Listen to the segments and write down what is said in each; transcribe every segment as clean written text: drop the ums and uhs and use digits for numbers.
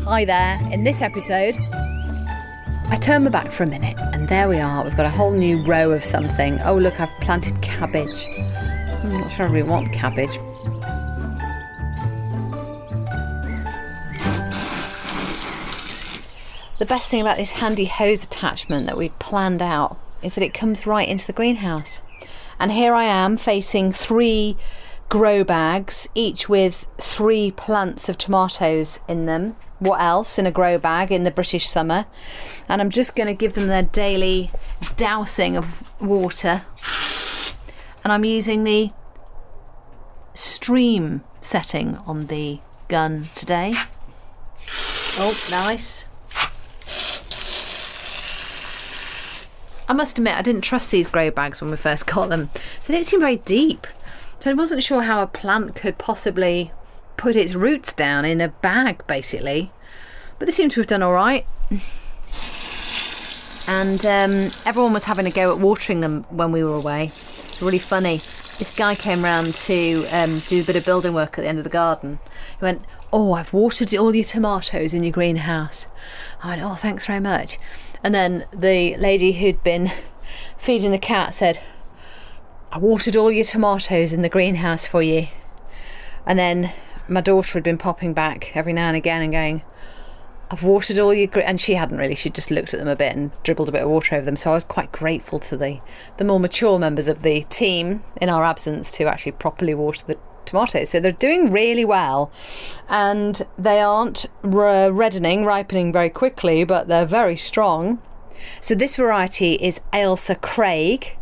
Hi there. In this episode, I turn my back for a minute and there we are. We've got a whole new row of something. Oh look, I've planted cabbage. I'm not sure I really want cabbage. The best thing about this handy hose attachment that we planned out is that it comes right into the greenhouse. And here I am facing 3 grow bags, each with 3 plants of tomatoes in them. What else in a grow bag in the British summer? And I'm just going to give them their daily dousing of water. And I'm using the stream setting on the gun today. Oh, nice. I must admit, I didn't trust these grow bags when we first got them. So they don't seem very deep. So I wasn't sure how a plant could possibly put its roots down in a bag, basically. But they seem to have done all right. And everyone was having a go at watering them when we were away. It's really funny. This guy came round to do a bit of building work at the end of the garden. He went, "Oh, I've watered all your tomatoes in your greenhouse." I went, "Oh, thanks very much." And then the lady who'd been feeding the cat said, "I watered all your tomatoes in the greenhouse for you." And then my daughter had been popping back every now and again and going, "I've watered all your..." And she hadn't really, she just looked at them a bit and dribbled a bit of water over them. So I was quite grateful to the more mature members of the team in our absence to actually properly water the tomatoes. So they're doing really well, and they aren't reddening, ripening very quickly, but they're very strong. So this variety is Ailsa Craig,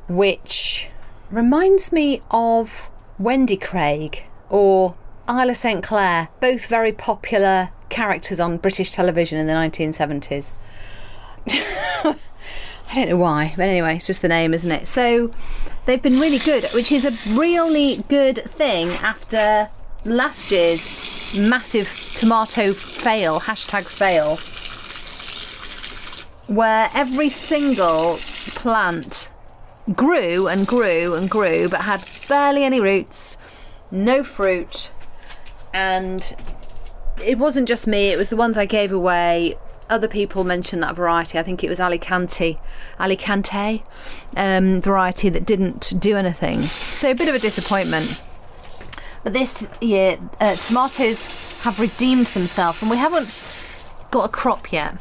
which reminds me of Wendy Craig or Isla St Clair, both very popular characters on British television in the 1970s. I don't know why, but anyway, it's just the name, isn't it? So they've been really good, which is a really good thing after last year's massive tomato fail, #fail, where every single plant grew and grew and grew, but had barely any roots, no fruit, and it wasn't just me, it was the ones I gave away. Other people mentioned that variety. I think it was Alicante variety that didn't do anything. So a bit of a disappointment. But this year, tomatoes have redeemed themselves, and we haven't got a crop yet.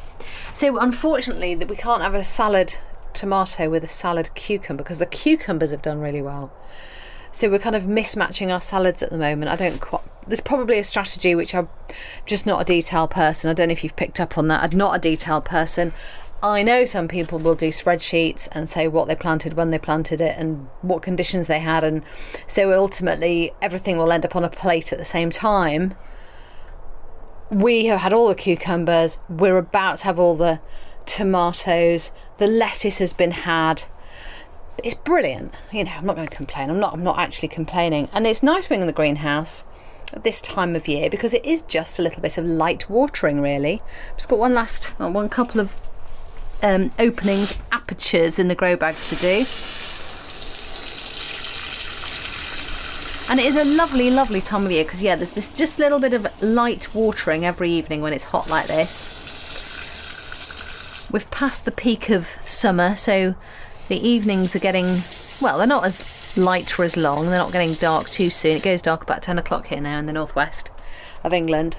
So unfortunately, that we can't have a salad tomato with a salad cucumber, because the cucumbers have done really well. So we're kind of mismatching our salads at the moment. I don't quite... There's probably a strategy, which I'm just not a detailed person. I don't know if you've picked up on that. I'm not a detailed person. I know some people will do spreadsheets and say what they planted, when they planted it, and what conditions they had. And so ultimately, everything will end up on a plate at the same time. We have had all the cucumbers. We're about to have all the tomatoes. The lettuce has been had. It's brilliant. You know, I'm not going to complain. I'm not actually complaining. And it's nice being in the greenhouse at this time of year, because it is just a little bit of light watering, really. Just got one couple of openings, apertures in the grow bags to do. And it is a lovely time of year, because there's this just little bit of light watering every evening when it's hot like this. We've passed the peak of summer, so the evenings are getting, well, they're not as light for as long. They're not getting dark too soon. It goes dark about 10 o'clock here now in the northwest of England.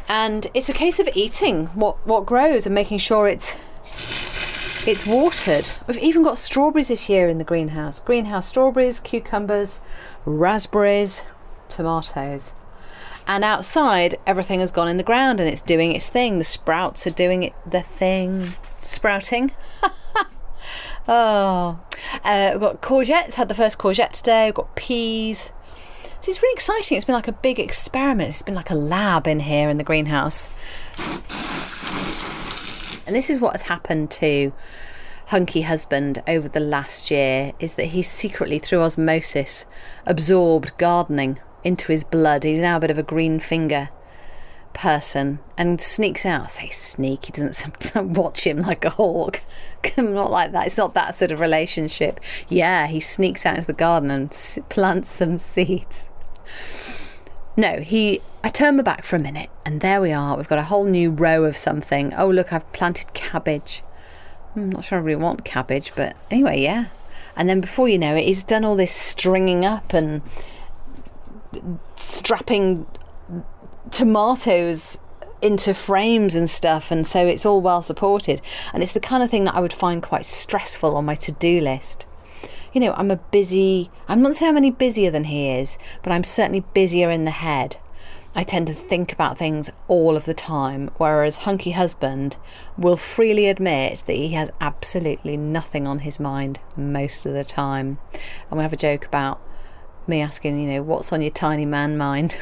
And it's a case of eating what grows and making sure it's watered. We've even got strawberries this year in the greenhouse. Greenhouse strawberries, cucumbers, raspberries, tomatoes. And outside, everything has gone in the ground and it's doing its thing. The sprouts are doing the thing. Sprouting. We've got courgettes, had the first courgette today. We've got peas. So it's really exciting. It's been like a big experiment. It's been like a lab in here in the greenhouse. And this is what has happened to Hunky Husband over the last year, is that he's secretly, through osmosis, absorbed gardening into his blood. He's now a bit of a green finger person and sneaks out. I say sneak, he doesn't watch him like a hawk. Not like that. It's not that sort of relationship. Yeah, he sneaks out into the garden and plants some seeds. No, I turned my back for a minute and there we are. We've got a whole new row of something. Oh, look, I've planted cabbage. I'm not sure I really want cabbage, but anyway, yeah. And then before you know it, he's done all this stringing up and strapping tomatoes into frames and stuff, and so it's all well supported. And it's the kind of thing that I would find quite stressful on my to-do list. You know, I'm not saying I'm any busier than he is, but I'm certainly busier in the head. I tend to think about things all of the time, whereas Hunky Husband will freely admit that he has absolutely nothing on his mind most of the time. And we have a joke about me asking, you know, what's on your tiny man mind?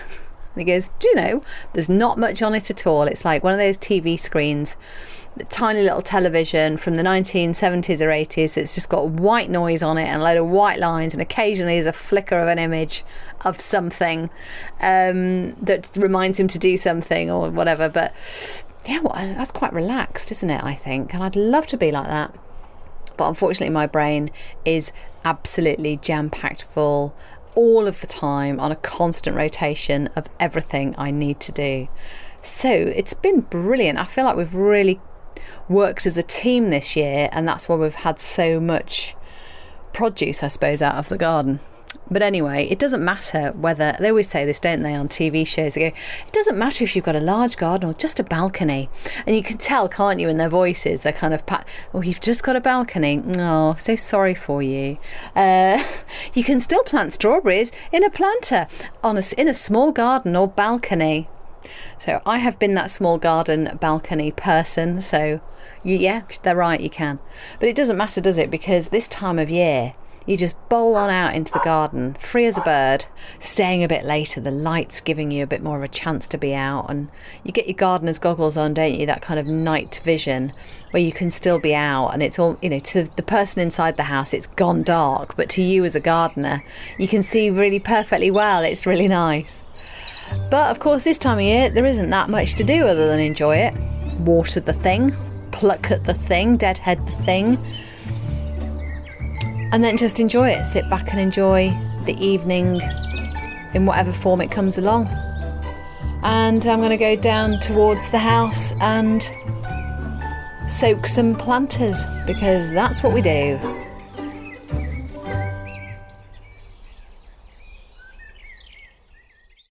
And he goes, do you know, there's not much on it at all. It's like one of those TV screens, the tiny little television from the 1970s or 80s. It's just got white noise on it and a load of white lines, and occasionally there's a flicker of an image of something that reminds him to do something or whatever. But yeah, well, that's quite relaxed, isn't it, I think? And I'd love to be like that. But unfortunately, my brain is absolutely jam-packed full all of the time, on a constant rotation of everything I need to do. So it's been brilliant. I feel like we've really worked as a team this year, and that's why we've had so much produce, I suppose, out of the garden. But anyway, it doesn't matter whether, they always say this, don't they, on TV shows, they go, it doesn't matter if you've got a large garden or just a balcony. And you can tell, can't you, in their voices, they're kind of, oh, you've just got a balcony. Oh, so sorry for you. You can still plant strawberries in a planter in a small garden or balcony. So I have been that small garden balcony person, so yeah, they're right, you can. But it doesn't matter, does it? Because this time of year, you just bowl on out into the garden, free as a bird, staying a bit later, the light's giving you a bit more of a chance to be out, and you get your gardener's goggles on, don't you, that kind of night vision where you can still be out, and it's all, you know, to the person inside the house it's gone dark, but to you as a gardener you can see really perfectly well. It's really nice. But of course this time of year there isn't that much to do other than enjoy it. Water the thing, pluck at the thing, deadhead the thing, and then just enjoy it. Sit back and enjoy the evening in whatever form it comes along. And I'm going to go down towards the house and soak some planters, because that's what we do.